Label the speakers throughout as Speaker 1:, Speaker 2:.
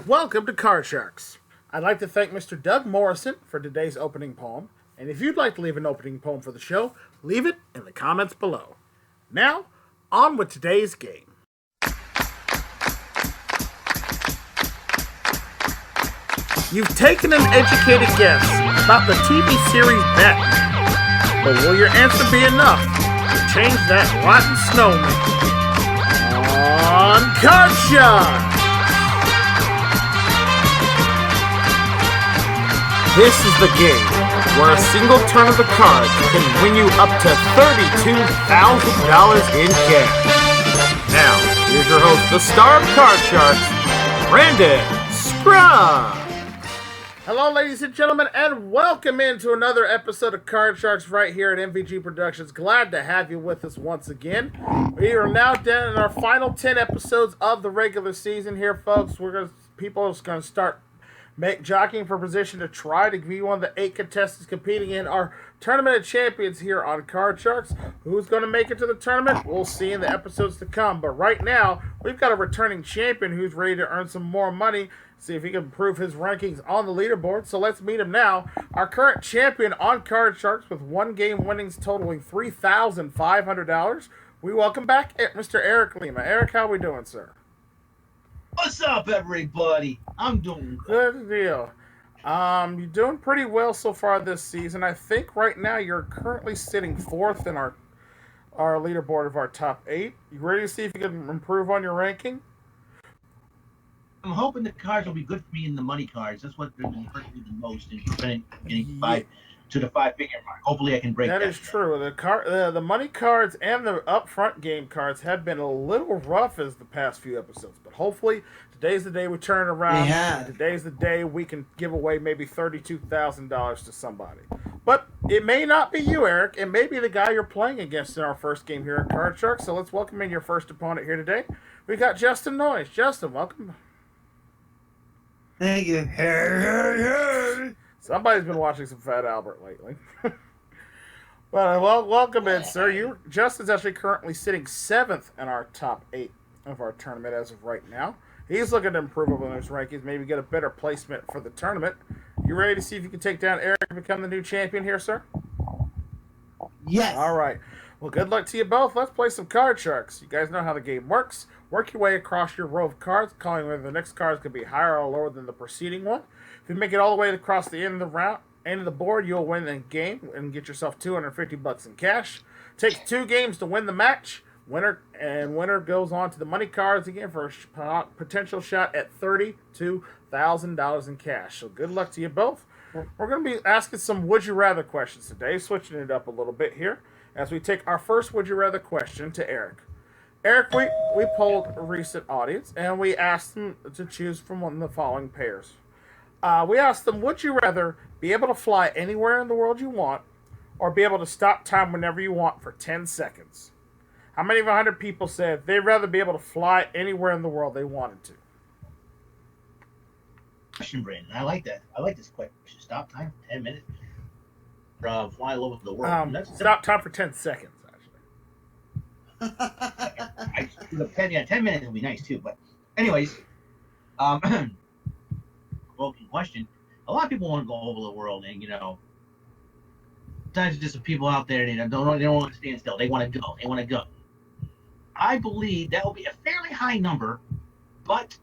Speaker 1: Welcome to Card Sharks. I'd like to thank Mr. Doug Morrison for today's opening poem, and if you'd like to leave an opening poem for the show, leave it in the comments below. Now, on with today's game. You've taken an educated guess about the TV series Batman, but will your answer be enough to change that rotten snowman? On Card Sharks! This is the game where a single turn of the cards can win you up to $32,000 in cash. Now, here's your host, the star of Card Sharks, Brandon Scruggs. Hello, ladies and gentlemen, and welcome into another episode of Card Sharks right here at MVG Productions. Glad to have you with us once again. We are now down in our final 10 episodes of the regular season here, folks. People are going to start jockeying for position to try to be one of the 8 contestants competing in our Tournament of Champions here on Card Sharks. Who's going to make it to the tournament? We'll see in the episodes to come. But right now, we've got a returning champion who's ready to earn some more money, see if he can improve his rankings on the leaderboard. So let's meet him now. Our current champion on Card Sharks with 1 game winnings totaling $3,500. We welcome back Mr. Eric Lima. Eric, how we doing, sir?
Speaker 2: What's up, everybody? I'm doing
Speaker 1: good deal. You're doing pretty well so far this season. I think right now you're currently sitting 4th in our leaderboard of our top 8. You ready to see if you can improve on your ranking?
Speaker 2: I'm hoping the cards will be good for me in the money cards. That's what they're hurting me the most in preventing getting 5 to the 5-figure mark. Hopefully I can break that.
Speaker 1: That is true. The money cards and the upfront game cards have been a little rough as the past few episodes, but hopefully today's the day we turn it around.
Speaker 3: Yeah.
Speaker 1: Today's the day we can give away maybe $32,000 to somebody. But it may not be you, Eric. It may be the guy you're playing against in our first game here at Card Sharks. So let's welcome in your first opponent here today. We got Justin Noyes. Justin, welcome.
Speaker 3: Thank you.
Speaker 1: Somebody's been watching some Fat Albert lately. Well, welcome in, sir. Justin's actually currently sitting 7th in our top 8 of our tournament as of right now. He's looking to improve on those rankings, maybe get a better placement for the tournament. You ready to see if you can take down Eric and become the new champion here, sir?
Speaker 3: Yes.
Speaker 1: All right. Well, good luck to you both. Let's play some Card Sharks. You guys know how the game works. Work your way across your row of cards, calling whether the next card is going to be higher or lower than the preceding one. If you make it all the way across the end of the board, you'll win the game and get yourself $250 in cash. Takes 2 games to win the match. Winner goes on to the money cards again for a potential shot at $32,000 in cash. So good luck to you both. We're going to be asking some Would You Rather questions today, switching it up a little bit here as we take our first Would You Rather question to Eric. Eric, we polled a recent audience and we asked them to choose from one of the following pairs. We asked them, would you rather be able to fly anywhere in the world you want or be able to stop time whenever you want for 10 seconds? How many of 100 people said they'd rather be able to fly anywhere in the world they wanted to?
Speaker 2: Question, Brandon. I like that. I like this question. Stop time for 10 minutes. Fly all over the world.
Speaker 1: Stop time for 10 seconds,
Speaker 2: actually. 10 minutes would be nice, too. But anyways, well, question. A lot of people want to go over the world, and, sometimes just some people out there, they don't want to stand still. They want to go. They want to go. I believe that will be a fairly high number, but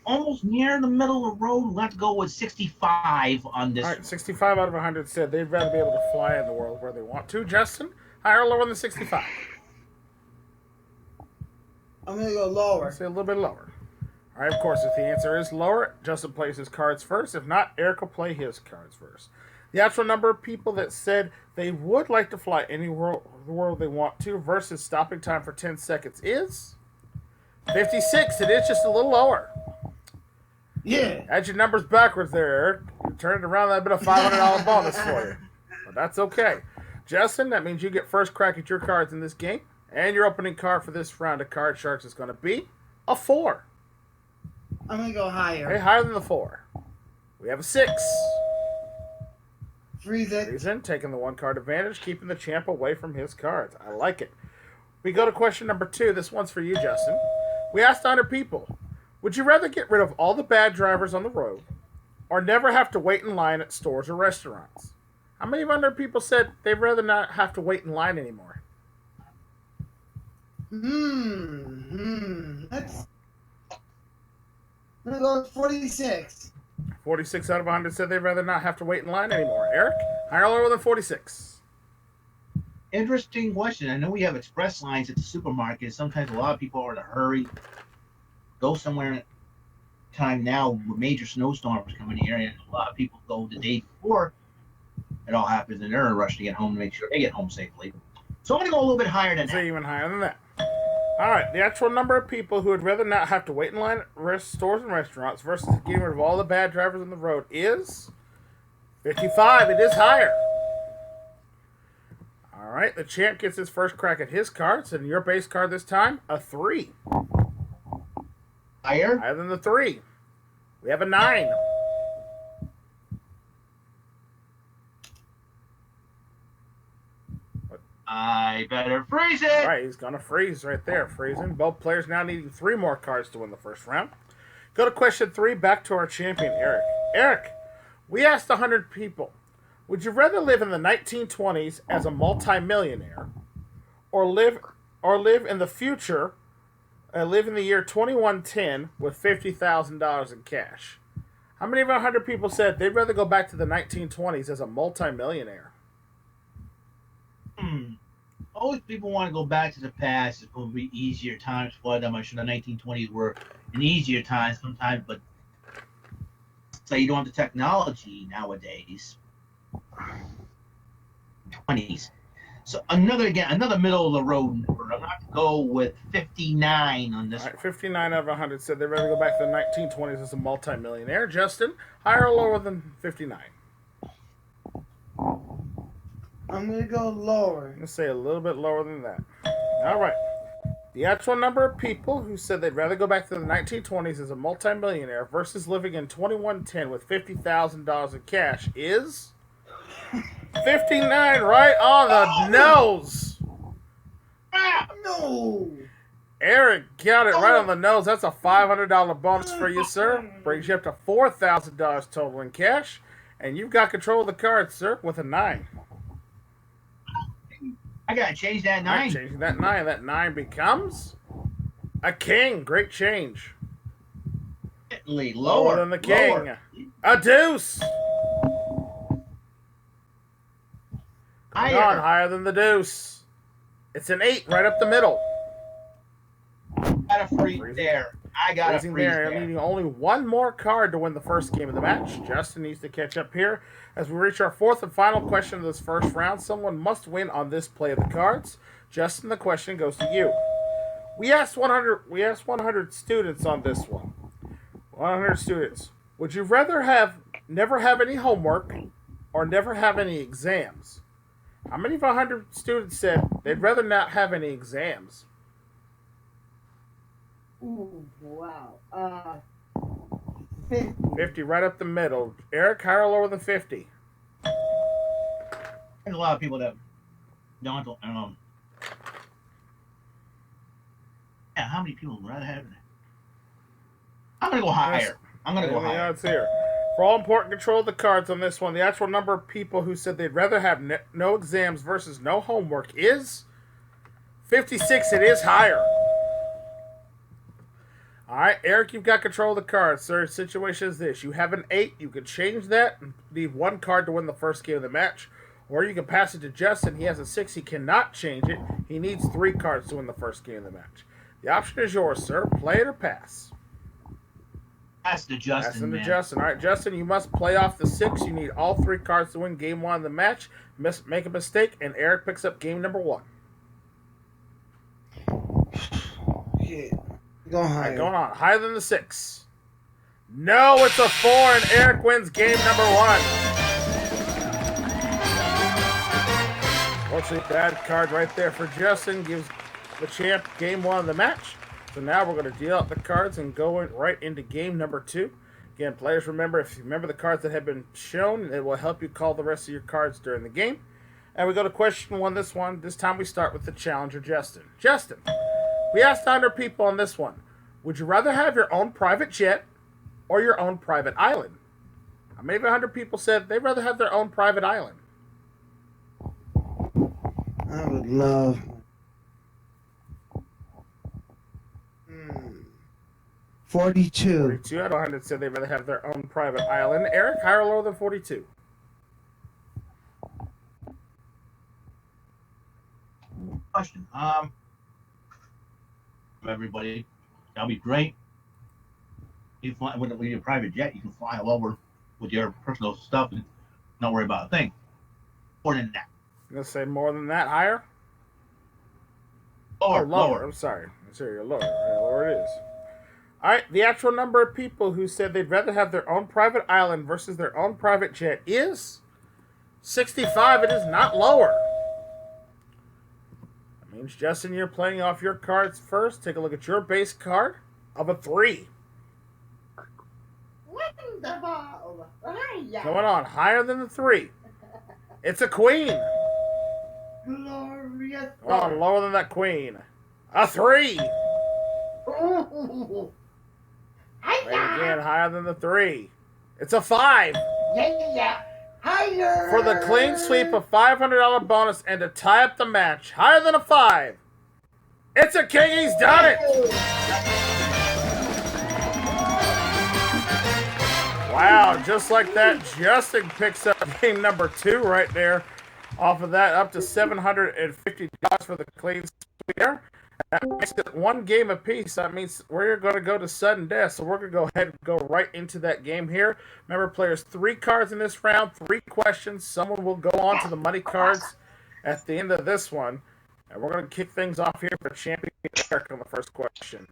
Speaker 2: almost near the middle of the road. We'll have to go with 65 on this.
Speaker 1: All right, 65 out of 100 said they'd rather be able to fly in the world where they want to. Justin, higher or lower than 65?
Speaker 3: I'm going to go lower.
Speaker 1: Say a little bit lower. All right, of course, if the answer is lower, Justin plays his cards first. If not, Eric will play his cards first. The actual number of people that said they would like to fly anywhere in the world they want to versus stopping time for 10 seconds is 56. It is just a little lower.
Speaker 3: Yeah.
Speaker 1: Add your numbers backwards there, Eric. You turn it around, that'd been a $500 bonus for you. But that's okay. Justin, that means you get first crack at your cards in this game. And your opening card for this round of Card Sharks is going to be a 4.
Speaker 3: I'm going to go higher.
Speaker 1: Okay, higher than the 4. We have a 6.
Speaker 3: Freezing.
Speaker 1: Taking the 1 card advantage, keeping the champ away from his cards. I like it. We go to question number 2. This one's for you, Justin. We asked 100 people, Would you rather get rid of all the bad drivers on the road or never have to wait in line at stores or restaurants? How many other people said they'd rather not have to wait in line anymore?
Speaker 3: That's. I'm gonna go with 46.
Speaker 1: 46 out of 100 said they'd rather not have to wait in line anymore. Eric, higher or lower than 46?
Speaker 2: Interesting question. I know we have express lines at the supermarket. Sometimes a lot of people are in a hurry. Go somewhere in time now with major snowstorms coming in the area. A lot of people go the day before it all happens and they're in a rush to get home to make sure they get home safely. So I'm going to go a little bit higher than that.
Speaker 1: Even higher than that. All right, the actual number of people who would rather not have to wait in line at stores and restaurants versus getting rid of all the bad drivers on the road is 55. It is higher. All right, the champ gets his first crack at his cards, and your base card this time, a 3.
Speaker 2: Higher
Speaker 1: than the 3. We have a 9.
Speaker 2: I better freeze it.
Speaker 1: All right, he's going to freeze right there. Freezing. Both players now needing 3 more cards to win the first round. Go to question 3, back to our champion, Eric. Eric, we asked 100 people, would you rather live in the 1920s as a multimillionaire or live in the future, live in the year 2110 with $50,000 in cash? How many of 100 people said they'd rather go back to the 1920s as a multimillionaire?
Speaker 2: Always people want to go back to the past. It's going to be easier times for them. I'm sure the 1920s were an easier time sometimes, but say you don't have the technology nowadays. 20s. So another middle of the road number. I'm going to go with 59 on this.
Speaker 1: All right, 59 out of 100 said they'd rather go back to the 1920s as a multimillionaire. Justin, higher or lower than 59?
Speaker 3: I'm gonna go lower.
Speaker 1: I'm gonna say a little bit lower than that. All right. The actual number of people who said they'd rather go back to the 1920s as a multimillionaire versus living in 2110 with $50,000 in cash is 59, right on the nose.
Speaker 3: No.
Speaker 1: Eric got it right on the nose. That's a $500 bonus for you, sir. Brings you up to $4,000 total in cash. And you've got control of the cards, sir, with a 9.
Speaker 2: I gotta change that 9.
Speaker 1: Right, changing that 9. That 9 becomes a king. Great change.
Speaker 2: Lower
Speaker 1: than the king.
Speaker 2: Lower.
Speaker 1: A deuce. Higher than the deuce. It's an 8 right up the middle.
Speaker 2: Got a freeze there. I got a freeze there.
Speaker 1: Needing only 1 more card to win the first game of the match. Justin needs to catch up here. As we reach our 4th and final question of this first round, someone must win on this play of the cards. Justin, the question goes to you. We asked 100 students on this one. 100 students. Would you rather never have any homework or never have any exams? How many of 100 students said they'd rather not have any exams?
Speaker 3: Ooh, wow. 50.
Speaker 1: 50, right up the middle. Eric, higher or lower than 50?
Speaker 2: There's a lot of people that don't. Yeah, how many people would rather have it? I'm gonna go higher. I'm gonna go higher.
Speaker 1: It's here. For all important control of the cards on this one, the actual number of people who said they'd rather have no exams versus no homework is 56. It is higher. All right, Eric, you've got control of the cards, sir. The situation is this. You have an 8. You can change that and leave 1 card to win the first game of the match. Or you can pass it to Justin. He has a 6. He cannot change it. He needs 3 cards to win the first game of the match. The option is yours, sir. Play it or pass.
Speaker 2: Pass to Justin,
Speaker 1: Pass to Justin. All right, Justin, you must play off the 6. You need all 3 cards to win game 1 of the match. Make a mistake, and Eric picks up game number 1.
Speaker 3: Yeah. Going higher.
Speaker 1: Right, going on. Higher than the 6. No, it's a 4, and Eric wins game number 1. Unfortunately, bad card right there for Justin. Gives the champ game 1 of the match. So now we're going to deal out the cards and go right into game number 2. Again, players, remember, if you remember the cards that have been shown, it will help you call the rest of your cards during the game. And we go to question 1 this one. This time we start with the challenger, Justin. Justin, we asked 100 people on this one. Would you rather have your own private jet or your own private island? How many of 100 people said they'd rather have their own private island?
Speaker 3: I would love. 42.
Speaker 1: 42 out of 100 said they'd rather have their own private island. Eric, higher or lower than 42?
Speaker 2: Question. Everybody, that'll be great. You fly with your private jet. You can fly all over with your personal stuff and not worry about a thing. More than that.
Speaker 1: I'm going to say more than that. Higher?
Speaker 2: Lower.
Speaker 1: Lower. I'm sorry. You're lower. Lower it is. All right. The actual number of people who said they'd rather have their own private island versus their own private jet is 65. It is not lower. That means, Justin, you're playing off your cards first. Take a look at your base card of a 3.
Speaker 3: Wonderful.
Speaker 1: Going on. Higher than the 3. It's a queen.
Speaker 3: Glorious.
Speaker 1: Oh, lower than that queen. A 3.
Speaker 3: Ooh.
Speaker 1: Right again, higher than the 3. It's a 5.
Speaker 3: Yeah. Higher.
Speaker 1: For the clean sweep, a $500 bonus and to tie up the match. Higher than a 5. It's a king. He's done it. Wow, just like that, Justin picks up game number 2 right there. Off of that, up to $750 for the clean sweep there. That makes it 1 game apiece. That means we're going to go to sudden death. So we're going to go ahead and go right into that game here. Remember, players, 3 cards in this round, 3 questions. Someone will go on to the money cards at the end of this one. And we're going to kick things off here for Champion Eric on the first question.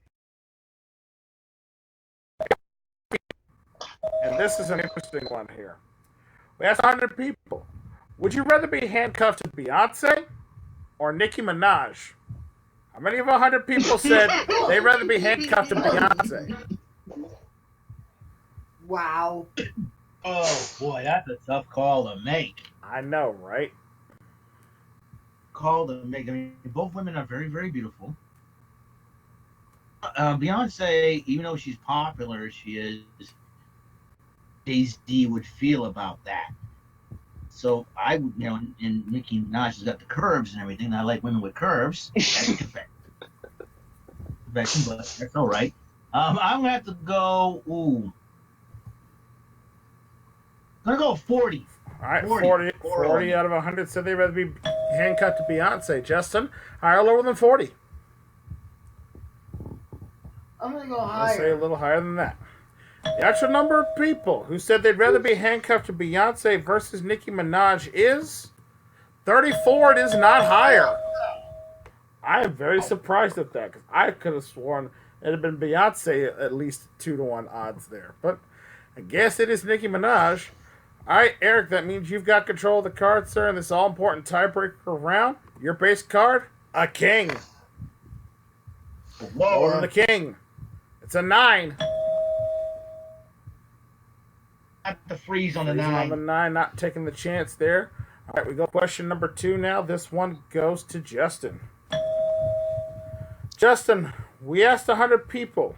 Speaker 1: And this is an interesting one here. We asked 100 people. Would you rather be handcuffed to Beyonce or Nicki Minaj? How many of 100 people said they'd rather be handcuffed to Beyonce?
Speaker 3: Wow.
Speaker 2: Oh boy, that's a tough call to make.
Speaker 1: I know, right?
Speaker 2: Call to make. I mean, both women are very, very beautiful. Beyonce, even though she's popular, she is. Jay-Z would feel about that. So I would, and Nicki Minaj has got the curves and everything. And I like women with curves. That's but that's all right. I'm gonna have to go. I'm gonna go 40.
Speaker 1: All right, 40 out of 100 said they'd rather be handcuffed to Beyonce. Justin, higher or lower than 40?
Speaker 3: I'm gonna go
Speaker 1: I'll say
Speaker 3: higher.
Speaker 1: a little higher than that. The actual number of people who said they'd rather be handcuffed to Beyonce versus Nicki Minaj is 34. It is not higher. I am very surprised at that because I could have sworn it had been Beyonce at least 2-1 odds there. But I guess it is Nicki Minaj. All right, Eric, that means you've got control of the cards, sir, in this all-important tiebreaker round. Your base card, a king. Lower than the king. It's a 9.
Speaker 2: At the freeze on the
Speaker 1: Freezing
Speaker 2: 9.
Speaker 1: on the 9, not taking the chance there. All right, we go question number 2 now. This one goes to Justin. Justin, we asked 100 people,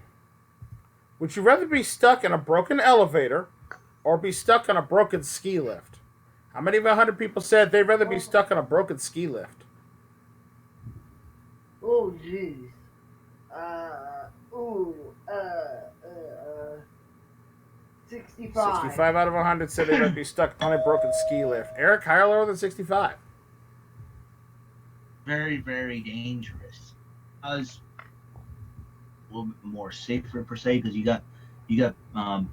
Speaker 1: would you rather be stuck in a broken elevator or be stuck on a broken ski lift? How many of 100 people said they'd rather be stuck on a broken ski lift?
Speaker 3: Oh, jeez. 65.
Speaker 1: 65 out of 100 said they'd rather be stuck on a broken ski lift. Eric, higher or lower than 65?
Speaker 2: Very, very dangerous. A little bit more safer per se because you got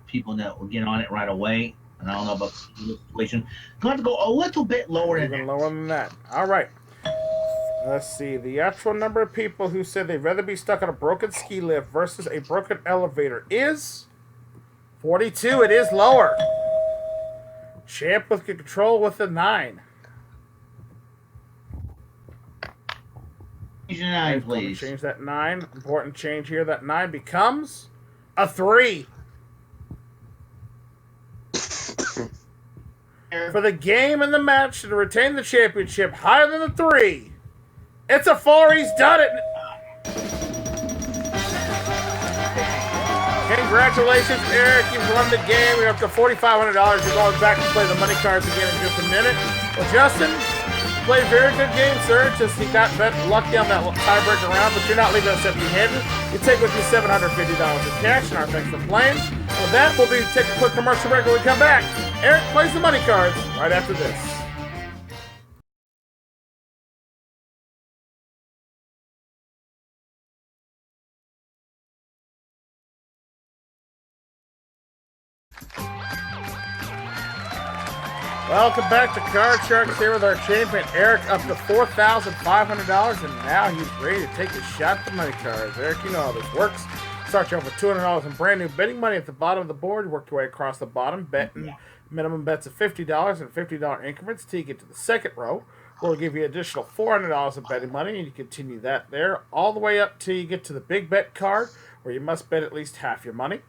Speaker 2: people that will get on it right away. And I don't know about the situation. Going to have to go a little bit lower than
Speaker 1: Even
Speaker 2: that.
Speaker 1: lower than that. All right. Let's see. The actual number of people who said they'd rather be stuck on a broken ski lift versus a broken elevator is 42. It is lower. Champ with control with a 9.
Speaker 2: Change the 9, please.
Speaker 1: Change that 9. Important change here. That 9 becomes a 3. For the game and the match to retain the championship higher than the 3. It's a 4. He's done it. Congratulations, Eric. You've won the game. You're up to $4,500. You're going back to play the money cards again in just a minute. Well, Justin, you played a very good game, sir. Just he got lucky on that tiebreaker round, but you're not leaving us empty-handed. You take with you $750 in cash, and our thanks for playing. With that, we'll be taking a quick commercial break when we come back. Eric plays the money cards right after this. Welcome back to Card Sharks here with our champion Eric, up to $4,500, and now he's ready to take a shot at the money cards. Eric, you know how this works. Start you off with $200 in brand new betting money at the bottom of the board. Work your way across the bottom, betting minimum bets of $50 and $50 increments till you get to the second row. We'll give you additional $400 in betting money, and you continue that there all the way up till you get to the big bet card, where you must bet at least half your money.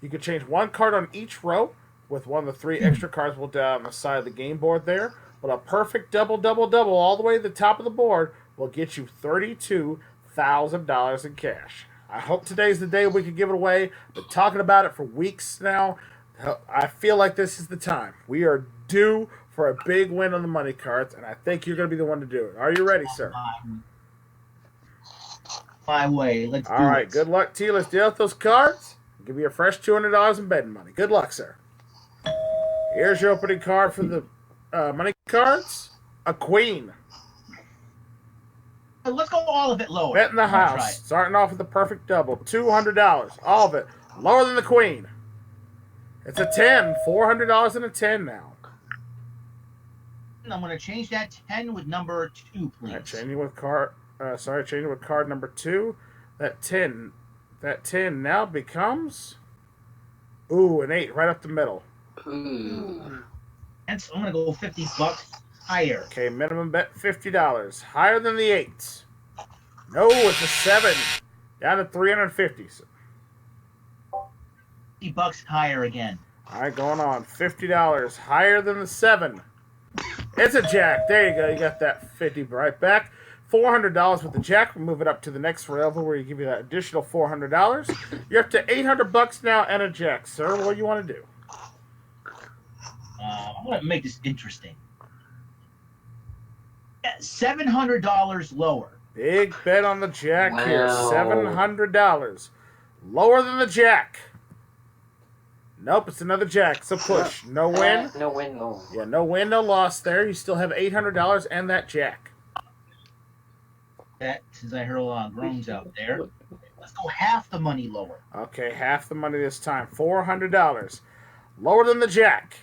Speaker 1: You can change one card on each row, with one of the three extra cards we'll down on the side of the game board there. But a perfect double, double, double all the way to the top of the board will get you $32,000 in cash. I hope today's the day we can give it away. Been talking about it for weeks now. I feel like this is the time. We are due for a big win on the money cards, and I think you're going to be the one to do it. Are you ready, sir?
Speaker 2: My way. Let's do it.
Speaker 1: All right, good luck to you. Let's deal with those cards. I'll give you a fresh $200 in betting money. Good luck, sir. Here's your opening card for the money cards. A queen.
Speaker 2: Let's go all of it lower.
Speaker 1: Bet in the house. Starting off with the perfect double. $200. All of it. Lower than the queen. It's a 10. $400 and a 10 now.
Speaker 2: I'm going to change that 10 with number 2, please.
Speaker 1: Right, changing with card number 2. That 10 now becomes an 8 right up the middle.
Speaker 2: And so I'm going to go $50 higher.
Speaker 1: Okay, minimum bet $50. Higher than the 8. No, it's a 7. Down to $350.
Speaker 2: $50 higher again.
Speaker 1: All right, going on. $50 higher than the 7. It's a jack. There you go. You got that 50 right back. $400 with the jack. We'll move it up to the next level where you give you that additional $400. You're up to $800 now and a jack, sir. What do you want to do?
Speaker 2: I'm going to make this interesting. $700 lower.
Speaker 1: Big bet on the jack here. $700. Lower than the jack. Nope, it's another jack. So push. No win.
Speaker 4: No win, no.
Speaker 1: Yeah, no win, no loss there. You still have $800 and that jack.
Speaker 2: That, since I heard a lot of groans out there, let's go half the money lower.
Speaker 1: Okay, half the money this time. $400. Lower than the jack.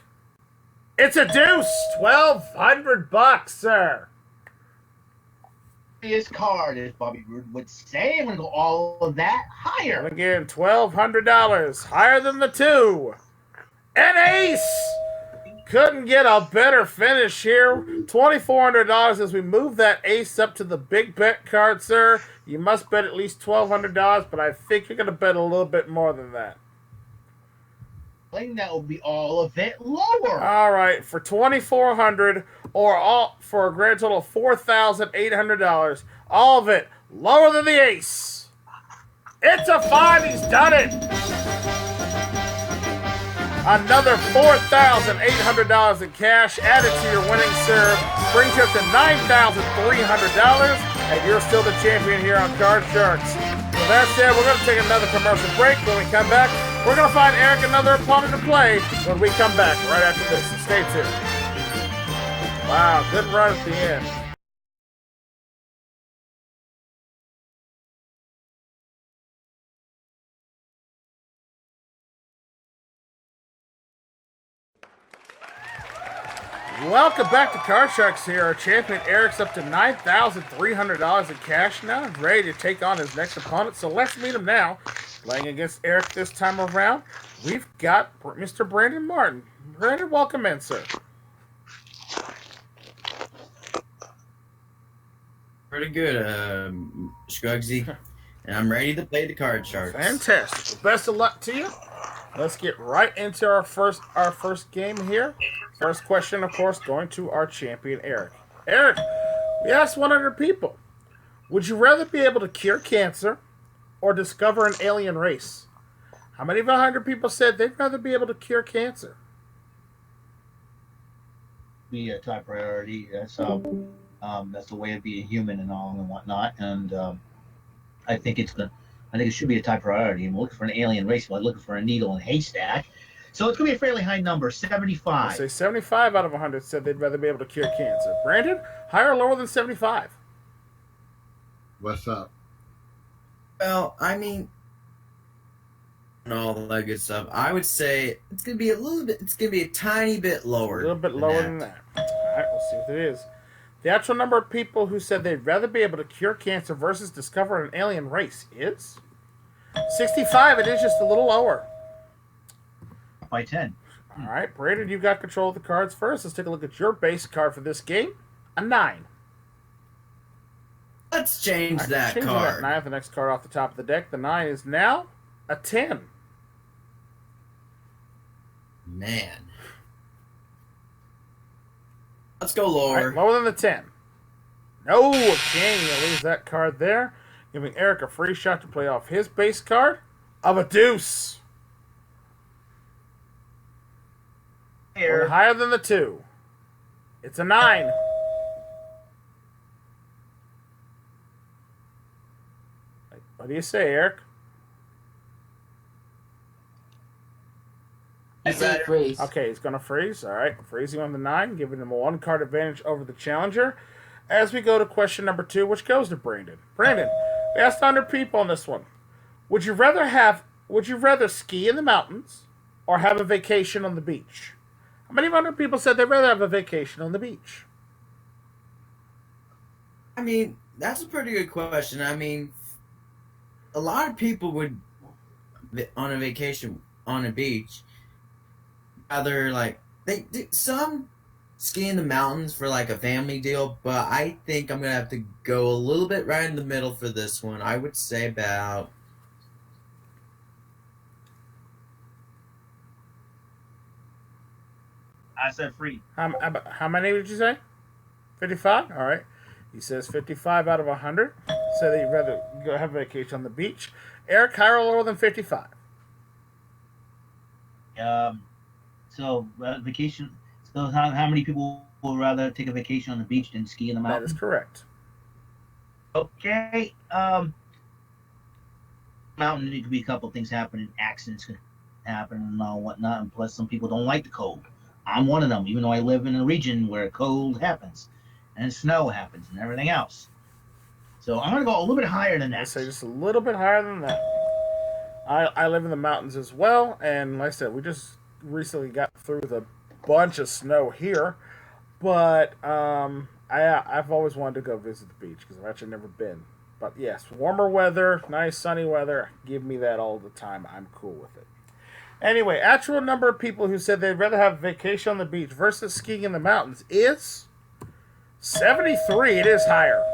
Speaker 1: It's a deuce. $1,200, sir.
Speaker 2: His card, as Bobby Roode would say. I'm going to go all of that higher.
Speaker 1: And again, $1,200. Higher than the 2. An ace. Couldn't get a better finish here. $2,400 as we move that ace up to the big bet card, sir. You must bet at least $1,200, but I think you're going to bet a little bit more than that.
Speaker 2: I think that will be all of it lower.
Speaker 1: All right, for $2,400 for a grand total of $4,800. All of it lower than the ace. It's a 5. He's done it. Another $4,800 in cash added to your winning serve brings you up to $9,300, and you're still the champion here on Card Sharks. With that said, we're going to take another commercial break. When we come back, we're going to find Eric another opponent to play when we come back right after this. Stay tuned. Wow, good run at the end. Welcome back to Card Sharks here. Our champion Eric's up to $9,300 in cash now. He's ready to take on his next opponent. So let's meet him now. Playing against Eric this time around, we've got Mr. Brandon Martin. Brandon, welcome in, sir.
Speaker 5: Pretty good, Scrugsy. And I'm ready to play the Card Sharks.
Speaker 1: Fantastic. Best of luck to you. Let's get right into our first game here. First question, of course, going to our champion, Eric. Eric, we asked 100 people. Would you rather be able to cure cancer or discover an alien race? How many of 100 people said they'd rather be able to cure cancer?
Speaker 2: Be a top priority. That's the way of being human and all and whatnot. And I think it's gonna. I think it should be a top priority. And we're looking for an alien race. We're looking for a needle in a haystack. So it's gonna be a fairly high number,
Speaker 1: I
Speaker 2: 75.
Speaker 1: say 75 out of 100 said they'd rather be able to cure cancer. Brandon, higher or lower than 75?
Speaker 3: What's up?
Speaker 5: Well, I mean, and all that good stuff. I would say it's gonna be a little bit. It's gonna be a tiny bit lower.
Speaker 1: A little bit lower than that. All right, we'll see what it is. The actual number of people who said they'd rather be able to cure cancer versus discover an alien race is 65. It is just a little lower.
Speaker 2: By 10.
Speaker 1: All right, Brandon, you got control of the cards first. Let's take a look at your base card for this game. A 9.
Speaker 5: Let's change that
Speaker 1: Changing
Speaker 5: card.
Speaker 1: that 9, the next card off the top of the deck. The 9 is now a 10.
Speaker 5: Man. Let's go
Speaker 1: All
Speaker 5: lower.
Speaker 1: right, lower than the 10. No, again, you lose that card there, giving Eric a free shot to play off his base card of a deuce. One higher than the 2. It's a 9. What do you say, Eric?
Speaker 4: I say freeze.
Speaker 1: Okay, he's going to freeze. All right, freezing on the 9, giving him a 1-card advantage over the challenger. As we go to question number 2, which goes to Brandon. Brandon, we asked 100 people on this one. Would you rather ski in the mountains or have a vacation on the beach? How many 100 people said they'd rather have a vacation on the beach?
Speaker 5: I mean, that's a pretty good question. I mean, a lot of people would, on a vacation on a beach, rather like some ski in the mountains for like a family deal, but I think I'm gonna have to go a little bit right in the middle for this one. I would say about
Speaker 2: I said free.
Speaker 1: How many did you say? 55? All right. He says 55 out of 100. Said that you'd rather go have a vacation on the beach. Eric, higher or lower than 55?
Speaker 2: So vacation. So how many people would rather take a vacation on the beach than ski in the
Speaker 1: That
Speaker 2: mountains?
Speaker 1: is correct.
Speaker 2: Okay. Mountain, it could be a couple of things happening. Accidents can happen and all whatnot. And plus, some people don't like the cold. I'm one of them, even though I live in a region where cold happens and snow happens and everything else. So I'm going to go a little bit higher than that.
Speaker 1: I say just a little bit higher than that. I live in the mountains as well, and like I said, we just recently got through with a bunch of snow here, but I've always wanted to go visit the beach because I've actually never been. But yes, warmer weather, nice sunny weather, give me that all the time. I'm cool with it. Anyway, actual number of people who said they'd rather have a vacation on the beach versus skiing in the mountains is 73. It is higher.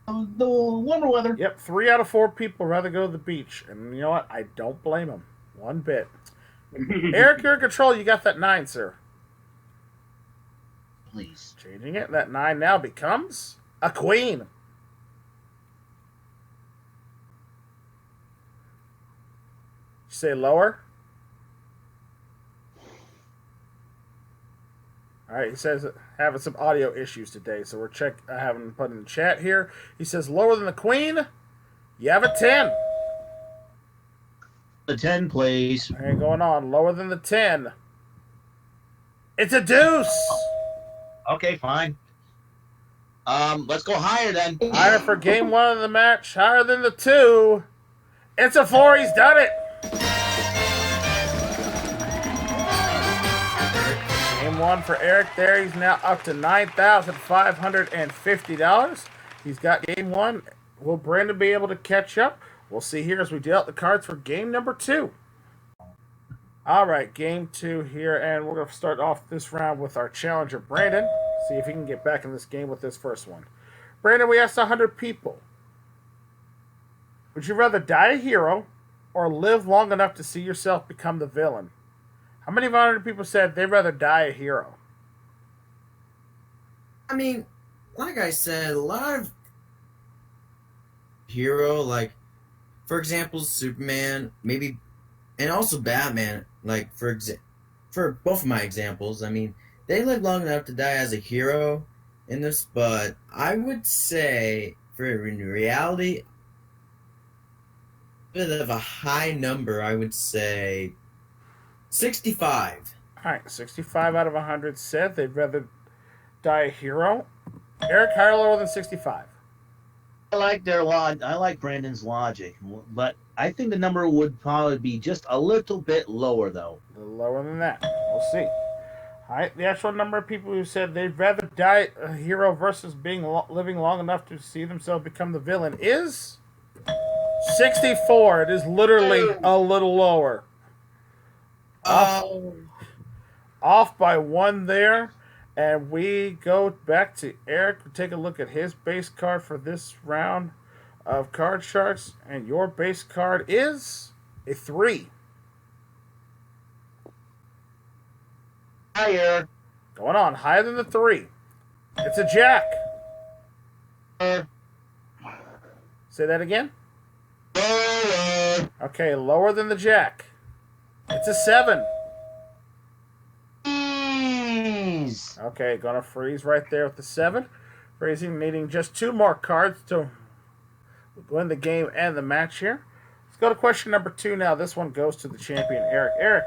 Speaker 2: The warmer weather.
Speaker 1: Yep, 3 out of 4 people rather go to the beach. And you know what? I don't blame them one bit. Eric, you're in control. You got that 9, sir.
Speaker 2: Please.
Speaker 1: Changing it. That 9 now becomes a queen. Say lower. All right, he says having some audio issues today, so we're having put in the chat here. He says lower than the queen. You have a 10.
Speaker 2: The 10, please.
Speaker 1: All right, going on. Lower than the 10. It's a deuce.
Speaker 2: Okay, fine. Let's go higher then.
Speaker 1: Higher for game 1 of the match. Higher than the 2. It's a 4. He's done it. Game 1 for Eric there. He's now up to $9,550. He's got game 1. Will Brandon be able to catch up? We'll see here as we deal out the cards for game number 2. All right, game 2 here, and we're going to start off this round with our challenger, Brandon. See if he can get back in this game with this first one. Brandon, we asked 100 people. Would you rather die a hero or live long enough to see yourself become the villain? How many of 100 people said they'd rather die a hero?
Speaker 5: I mean, like I said, a lot of hero, like, for example, Superman, maybe, and also Batman. Like for both of my examples, I mean, they live long enough to die as a hero in this, but I would say for in reality, a bit of a high number. I would say 65.
Speaker 4: All right, 65 out of 100 said they'd rather die a hero. Eric, higher or lower than 65?
Speaker 2: I like their I like Brandon's logic, but I think the number would probably be just a little bit lower, though.
Speaker 4: A little lower than that. We'll see. All right, the actual number of people who said they'd rather die a hero versus living long enough to see themselves become the villain is 64. It is literally a little lower. Off by one there. And we go back to Eric to take a look at his base card for this round of Card Sharks. And your base card is a 3.
Speaker 2: Higher.
Speaker 4: Going on, higher than the 3. It's a Jack. Say that again.
Speaker 2: Lower.
Speaker 4: Okay, lower than the Jack. It's a 7. Okay, gonna freeze right there with the 7. Freezing, needing just 2 more cards to win the game and the match here. Let's go to question number 2 now. This one goes to the champion, Eric. Eric,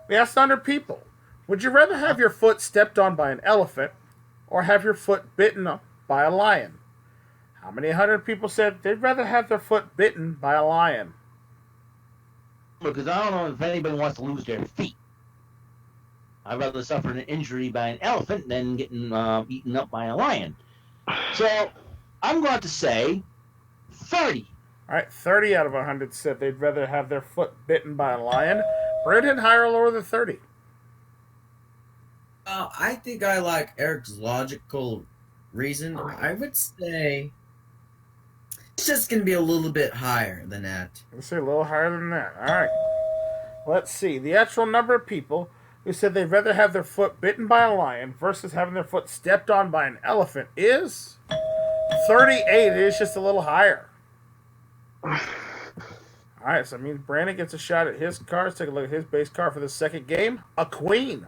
Speaker 4: we asked 100 people. Would you rather have your foot stepped on by an elephant or have your foot bitten by a lion? How many 100 people said they'd rather have their foot bitten by a lion?
Speaker 2: Because I don't know if anybody wants to lose their feet. I'd rather suffer an injury by an elephant than getting eaten up by a lion. So I'm going to say 30.
Speaker 4: All right, 30 out of 100 said they'd rather have their foot bitten by a lion. Brandon, higher or lower than 30?
Speaker 5: I think I like Eric's logical reason. I would say it's just going to be a little bit higher than that.
Speaker 4: Let's say a little higher than that. All right. Let's see. The actual number of people who said they'd rather have their foot bitten by a lion versus having their foot stepped on by an elephant is 38. It is just a little higher. All right, so that means Brandon gets a shot at his cards. Take a look at his base card for the second game. A queen.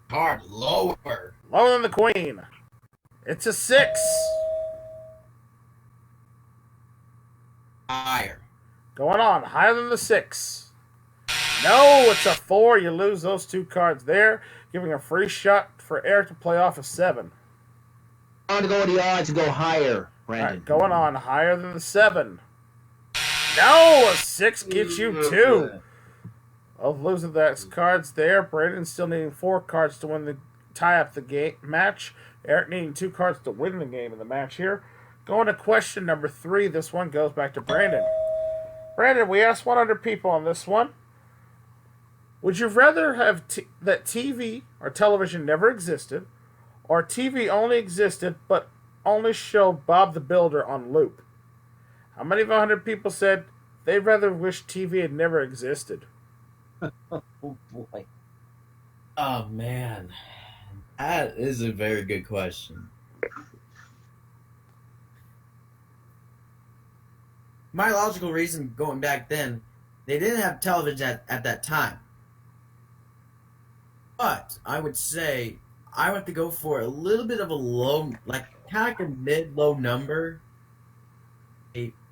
Speaker 5: Card lower.
Speaker 4: Lower than the queen. It's a 6.
Speaker 5: Higher.
Speaker 4: Going on. Higher than the 6. No, it's a 4. You lose those 2 cards there, giving a free shot for Eric to play off a 7.
Speaker 2: I'm going to go with the odds and go higher, Brandon.
Speaker 4: All right, going on higher than the 7. No, a 6 gets you 2. Of losing those cards there, Brandon still needing 4 cards to win the tie up the game match. Eric needing 2 cards to win the game in the match here. Going to question number 3. This one goes back to Brandon. Brandon, we asked 100 people on this one. Would you rather have that TV or television never existed, or TV only existed but only showed Bob the Builder on loop? How many of 100 people said they'd rather wish TV had never existed?
Speaker 2: Oh, boy.
Speaker 5: Oh, man. That is a very good question. My logical reason going back then, they didn't have television at that time. But I would say I want to go for a little bit of a low, like kind of like a mid-low number.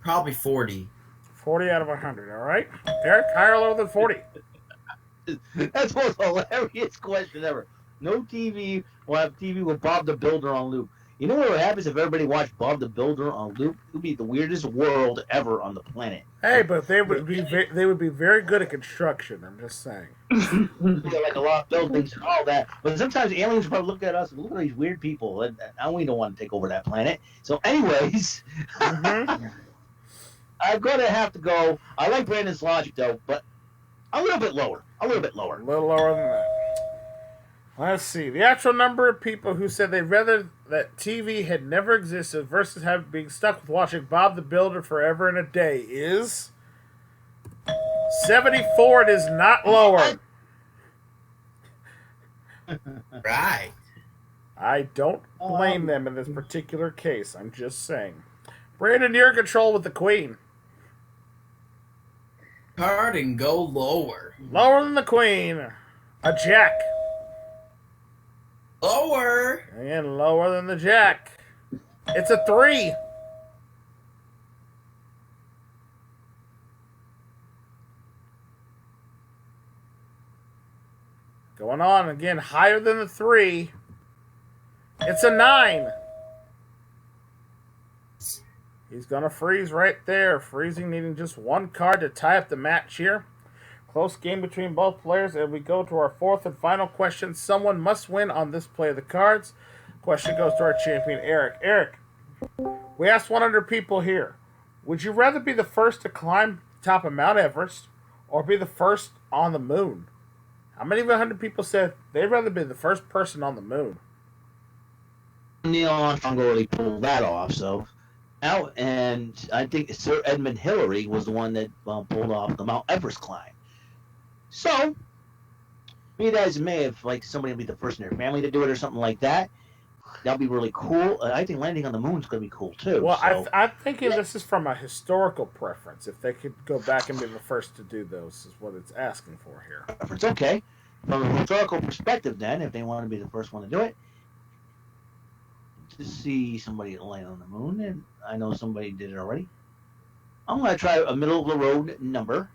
Speaker 5: Probably 40.
Speaker 4: 40 out of 100, all right? Eric, higher or lower than 40?
Speaker 2: That's the most hilarious question ever. No TV will have TV with Bob the Builder on loop. You know what happens if everybody watched Bob the Builder on loop? It would be the weirdest world ever on the planet.
Speaker 4: Hey, but they would be very good at construction. I'm just saying.
Speaker 2: Like a lot of buildings and all that. But sometimes aliens probably look at us and look at these weird people, and we don't want to take over that planet. So, anyways, I'm going to have to go. I like Brandon's logic though, but a little bit lower. A little bit lower.
Speaker 4: A little lower than that. Let's see. The actual number of people who said they'd rather that TV had never existed versus being stuck with watching Bob the Builder forever and a day is 74. It is not lower.
Speaker 5: Right.
Speaker 4: I don't blame them in this particular case. I'm just saying. Brandon, you're in control with the queen.
Speaker 5: Card and go lower.
Speaker 4: Lower than the queen. A jack.
Speaker 5: Lower.
Speaker 4: And lower than the jack. It's a 3. Going on again, higher than the 3. It's a 9. He's going to freeze right there. Freezing, needing just one card to tie up the match here. Close game between both players, and we go to our fourth and final question. Someone must win on this play of the cards. Question goes to our champion, Eric. Eric, we asked 100 people here. Would you rather be the first to climb the top of Mount Everest or be the first on the moon? How many of 100 people said they'd rather be the first person on the moon?
Speaker 6: Neil Armstrong already pulled that off, so out, and I think Sir Edmund Hillary was the one that pulled off the Mount Everest climb. So, be that as it may, if like somebody would be the first in their family to do it or something like that, that'd be really cool. I think landing on the moon is going to be cool too.
Speaker 4: Well,
Speaker 6: so.
Speaker 4: I'm thinking this is from a historical preference. If they could go back and be the first to do those, is what it's asking for here.
Speaker 6: It's okay. From a historical perspective, then, if they want to be the first one to do it, to see somebody land on the moon, and I know somebody did it already. I'm going to try a middle of the road number,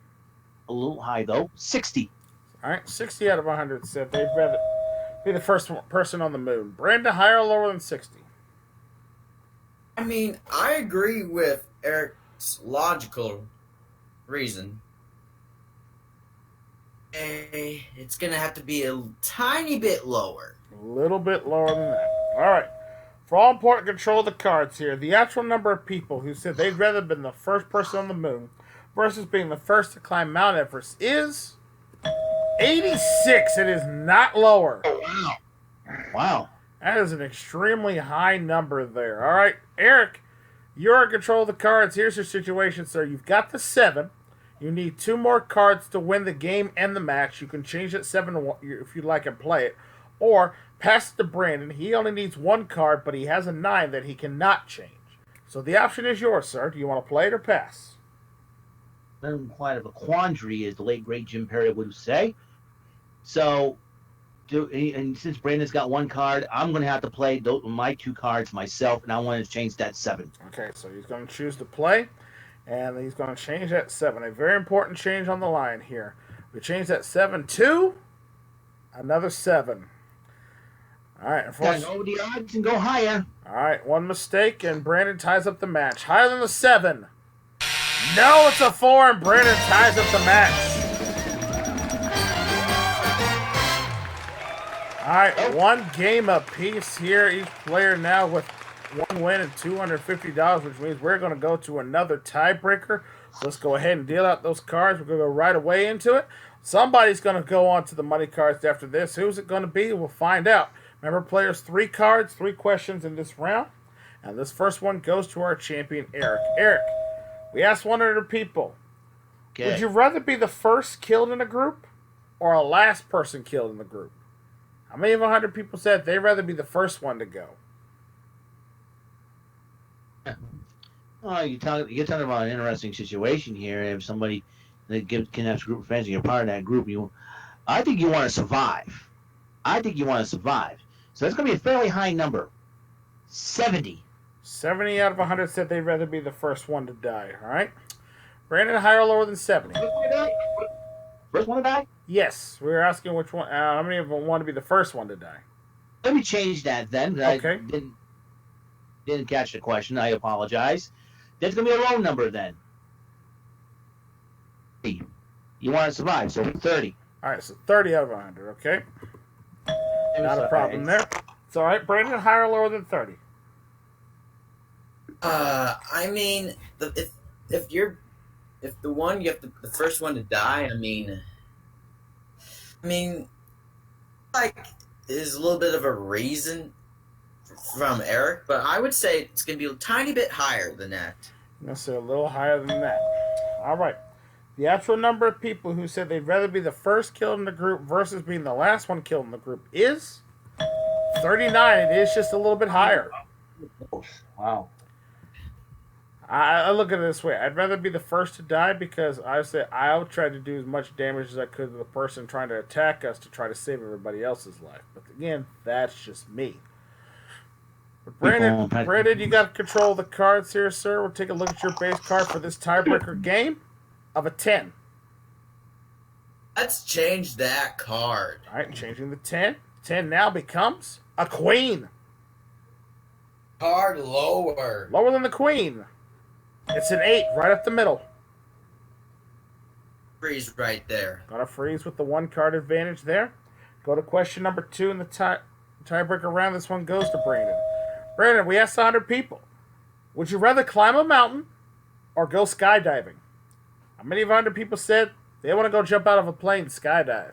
Speaker 6: a little high though, 60.
Speaker 4: All right, 60 out of 100 said they'd rather be the first person on the moon. Brandon, higher or lower than 60?
Speaker 5: I mean, I agree with Eric's logical reason. It's going to have to be a tiny bit lower.
Speaker 4: A little bit lower than that. All right. For all important control of the cards here, the actual number of people who said they'd rather been the first person on the moon versus being the first to climb Mount Everest is 86. It is not lower.
Speaker 6: Oh, wow.
Speaker 4: That is an extremely high number there. All right, Eric, you're in control of the cards. Here's your situation, sir. You've got the 7. You need 2 more cards to win the game and the match. You can change that 7 to 1 if you'd like and play it. Or pass it to Brandon. He only needs 1 card, but he has a 9 that he cannot change. So the option is yours, sir. Do you want to play it or pass?
Speaker 6: I'm quite of a quandary, as the late great Jim Perry would say. So, and since Brandon's got 1 card, I'm going to have to play my 2 cards myself, and I want to change that 7.
Speaker 4: Okay, so he's going to choose to play, and he's going to change that 7. A very important change on the line here. We change that 7 to another 7. All right.
Speaker 6: Gotta go with the odds and go higher.
Speaker 4: All right, 1 mistake, and Brandon ties up the match. Higher than the 7. No, it's a 4, and Brandon ties up the match. All right, 1 game apiece here. Each player now with 1 win and $250, which means we're going to go to another tiebreaker. So let's go ahead and deal out those cards. We're going to go right away into it. Somebody's going to go on to the money cards after this. Who's it going to be? We'll find out. Remember, players, 3 cards, 3 questions in this round. And this first one goes to our champion, Eric. Eric, we asked 100 people.
Speaker 6: Okay.
Speaker 4: Would you rather be the first killed in a group or a last person killed in the group? How many of 100 people said they'd rather be the first one to go?
Speaker 6: Oh, you're talking about an interesting situation here. If somebody that connects a group of friends and you're part of that group, I think you want to survive. So that's going to be a fairly high number. 70.
Speaker 4: 70 out of 100 said they'd rather be the first one to die. All right? Brandon, higher or lower than 70?
Speaker 6: First one to die?
Speaker 4: Yes. We were asking which one. How many of them want to be the first one to die?
Speaker 6: Let me change that then.
Speaker 4: Okay.
Speaker 6: I didn't catch the question. I apologize. That's going to be a low number then. You want to survive, so 30.
Speaker 4: All right, so 30 out of 100, okay? Not a problem there. It's all right. Brandon, higher or lower than 30?
Speaker 5: I mean, if the one you have the first one to die, I mean, like, is a little bit of a reason from Eric, but I would say it's going to be a tiny bit higher than that.
Speaker 4: I'm going to say a little higher than that. All right. The actual number of people who said they'd rather be the first killed in the group versus being the last one killed in the group is 39. It is just a little bit higher.
Speaker 6: Wow.
Speaker 4: I look at it this way. I'd rather be the first to die because I say I'll try to do as much damage as I could to the person trying to attack us to try to save everybody else's life. But again, that's just me. But Brandon, you got control of the cards here, sir. We'll take a look at your base card for this tiebreaker game of a 10.
Speaker 5: Let's change that card.
Speaker 4: All right, changing the 10. 10 now becomes a queen.
Speaker 5: Card lower.
Speaker 4: Lower than the queen. It's an 8 right up the middle.
Speaker 5: Freeze right there.
Speaker 4: Got to freeze with the 1 card advantage there. Go to question number 2 in the tiebreaker round. This one goes to Brandon. Brandon, we asked 100 people. Would you rather climb a mountain or go skydiving? How many of 100 people said they want to go jump out of a plane and skydive?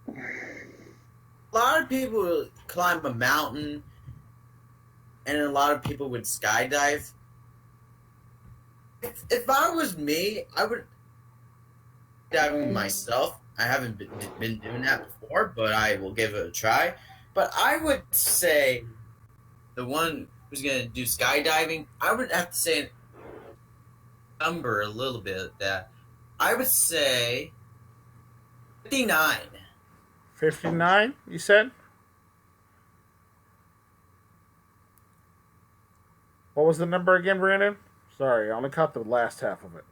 Speaker 5: A lot of people would climb a mountain, and a lot of people would skydive. If I was me, I would diving myself. I haven't been doing that before, but I will give it a try. But I would say the one who's going to do skydiving, I would have to say number a little bit of that. I would say 59.
Speaker 4: 59, you said? What was the number again, Brandon? Sorry, I only caught the last half of it.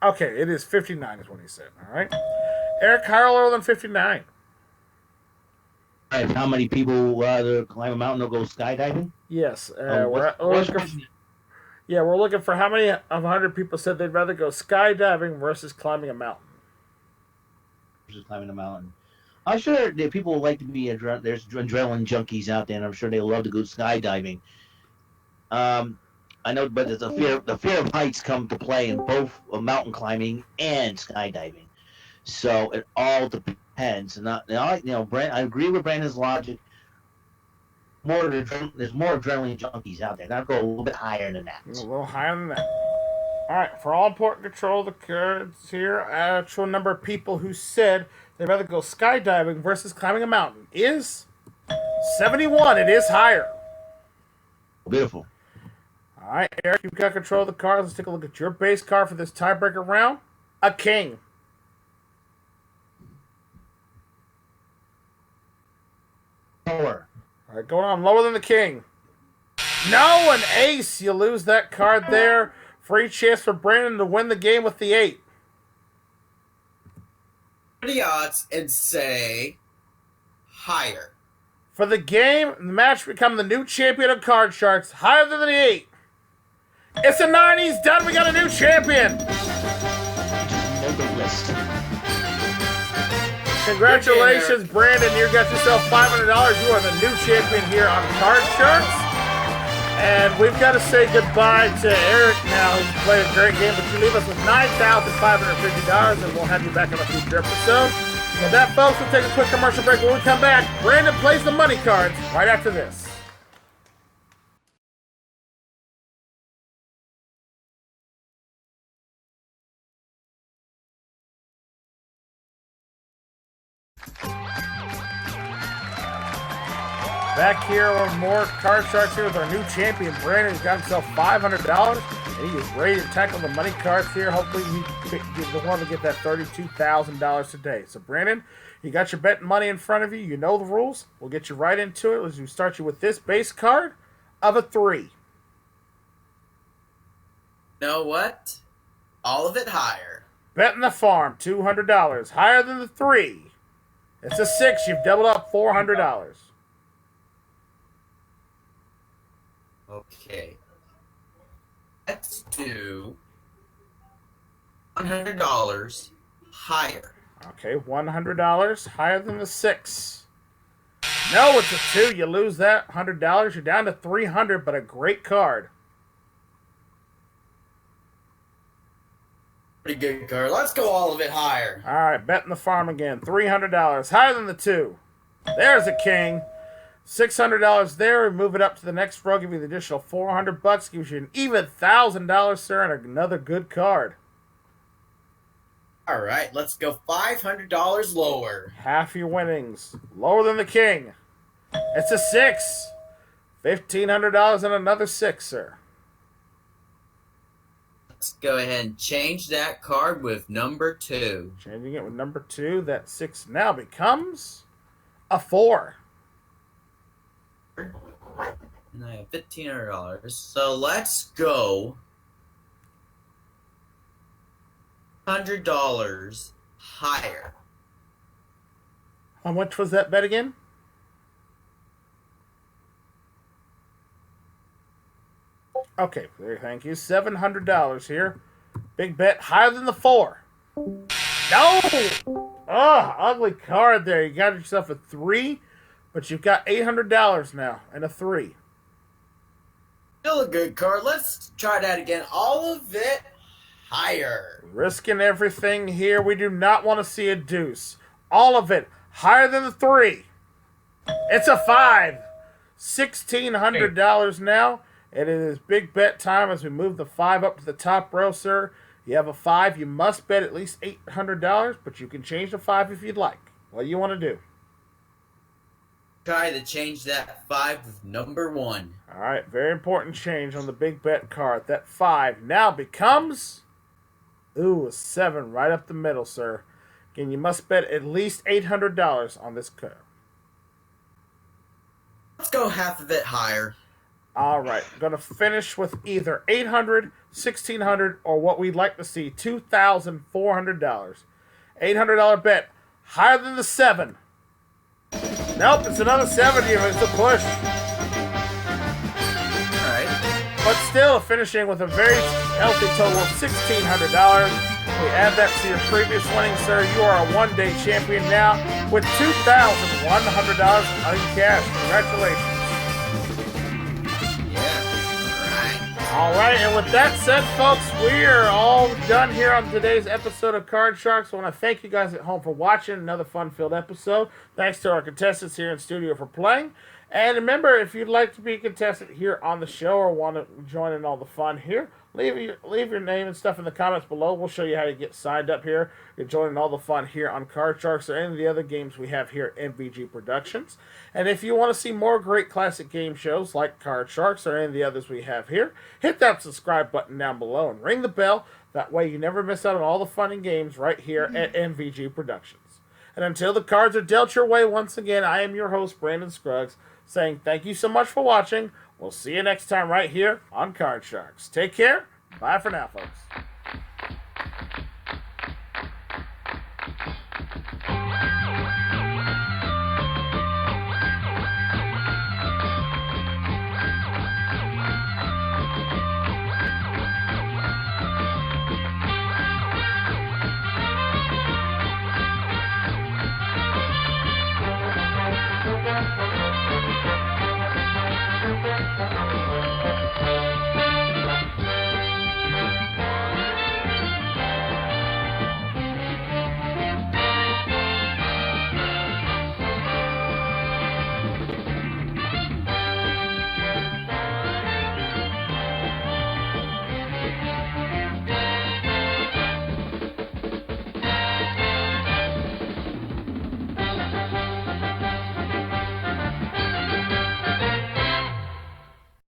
Speaker 4: Okay, it is 59 is what he said, all right? Eric, higher or lower than 59?
Speaker 6: All right, how many people rather climb a mountain or go skydiving?
Speaker 4: Yes.
Speaker 6: What's
Speaker 4: we're looking for how many of 100 people said they'd rather go skydiving versus climbing a mountain.
Speaker 6: Versus climbing a mountain. I'm sure that people would like to be there's adrenaline junkies out there, and I'm sure they love to go skydiving. I know, but there's the fear of heights come to play in both mountain climbing and skydiving. So it all depends. And I agree with Brandon's logic. There's more adrenaline junkies out there. I'll go a little bit higher than that.
Speaker 4: A little higher than that. All right, for all important control of the cards here, actual number of people who said they'd rather go skydiving versus climbing a mountain is 71. It is higher.
Speaker 6: Beautiful.
Speaker 4: All right, Eric, you've got control of the cards. Let's take a look at your base card for this tiebreaker round. A king.
Speaker 6: Lower.
Speaker 4: All right, going on lower than the king. No, an ace. You lose that card there. Free chance for Brandon to win the game with the 8.
Speaker 5: The odds and say higher.
Speaker 4: For the game, the match become the new champion of Card Sharks, higher than the 8. It's a 9. He's done. We got a new champion. Congratulations, Brandon. You got yourself $500. You are the new champion here on Card Sharks. And we've got to say goodbye to Eric now, who's played a great game, but you leave us with $9,550, and we'll have you back on a future episode. With that, folks, we'll take a quick commercial break. When we come back, Brandon plays the money cards right after this. Back here with more Card Sharks here with our new champion, Brandon. He's got himself $500, and he is ready to tackle the money cards here. Hopefully he's the one to get that $32,000 today. So, Brandon, you got your betting money in front of you. You know the rules. We'll get you right into it. Let's start you with this base card of a 3.
Speaker 5: You know what? All of it higher.
Speaker 4: Betting the farm, $200. Higher than the 3. It's a 6. You've doubled up $400.
Speaker 5: Okay. Let's do $100 higher.
Speaker 4: Okay, $100 higher than the 6. No, it's a 2. You lose that $100. You're down to $300, but a great card.
Speaker 5: Pretty good card. Let's go all of it higher.
Speaker 4: All right, betting the farm again. $300 higher than the 2. There's a king. $600 there. We move it up to the next row. Give you the additional $400. Gives you an even $1,000, sir, and another good card.
Speaker 5: All right, let's go $500 lower.
Speaker 4: Half your winnings. Lower than the king. It's a 6. $1,500 and another 6, sir.
Speaker 5: let's go ahead and change that card with number 2.
Speaker 4: Changing it with number 2. That 6 now becomes a 4.
Speaker 5: And I have $1,500. So let's go $100 higher.
Speaker 4: How much was that bet again? Okay, thank you. $700 here. Big bet higher than the 4. No! Oh, ugly card there. You got yourself a 3, but you've got $800 now and a 3.
Speaker 5: Still a good card. Let's try that again. All of it higher.
Speaker 4: Risking everything here. We do not want to see a deuce. All of it higher than the 3. It's a 5. $1,600 now. It is big bet time as we move the 5 up to the top row, sir. You have a 5. You must bet at least $800, but you can change the 5 if you'd like. What do you want to do?
Speaker 5: Try to change that 5 with number 1.
Speaker 4: All right, very important change on the big bet card. That 5 now becomes, a 7 right up the middle, sir. Again, you must bet at least $800 on this card.
Speaker 5: Let's go half of it higher.
Speaker 4: All right, going to finish with either $800, $1,600, or what we'd like to see, $2,400. $800 bet, higher than the 7. Nope, it's another 7 here. It's a push.
Speaker 5: All right.
Speaker 4: But still finishing with a very healthy total of $1,600. We add that to your previous winnings, sir. You are a one-day champion now with $2,100 in cash. Congratulations. All right, and with that said, folks, we are all done here on today's episode of Card Sharks. I want to thank you guys at home for watching another fun-filled episode. Thanks to our contestants here in studio for playing. And remember, if you'd like to be a contestant here on the show or want to join in all the fun here, leave your name and stuff in the comments below. We'll show you how to get signed up here and join in all the fun here on Card Sharks or any of the other games we have here at MVG Productions. And if you want to see more great classic game shows like Card Sharks or any of the others we have here, hit that subscribe button down below and ring the bell. That way you never miss out on all the fun and games right here at MVG Productions. And until the cards are dealt your way once again, I am your host, Brandon Scruggs, saying thank you so much for watching. We'll see you next time right here on Card Sharks. Take care. Bye for now, folks.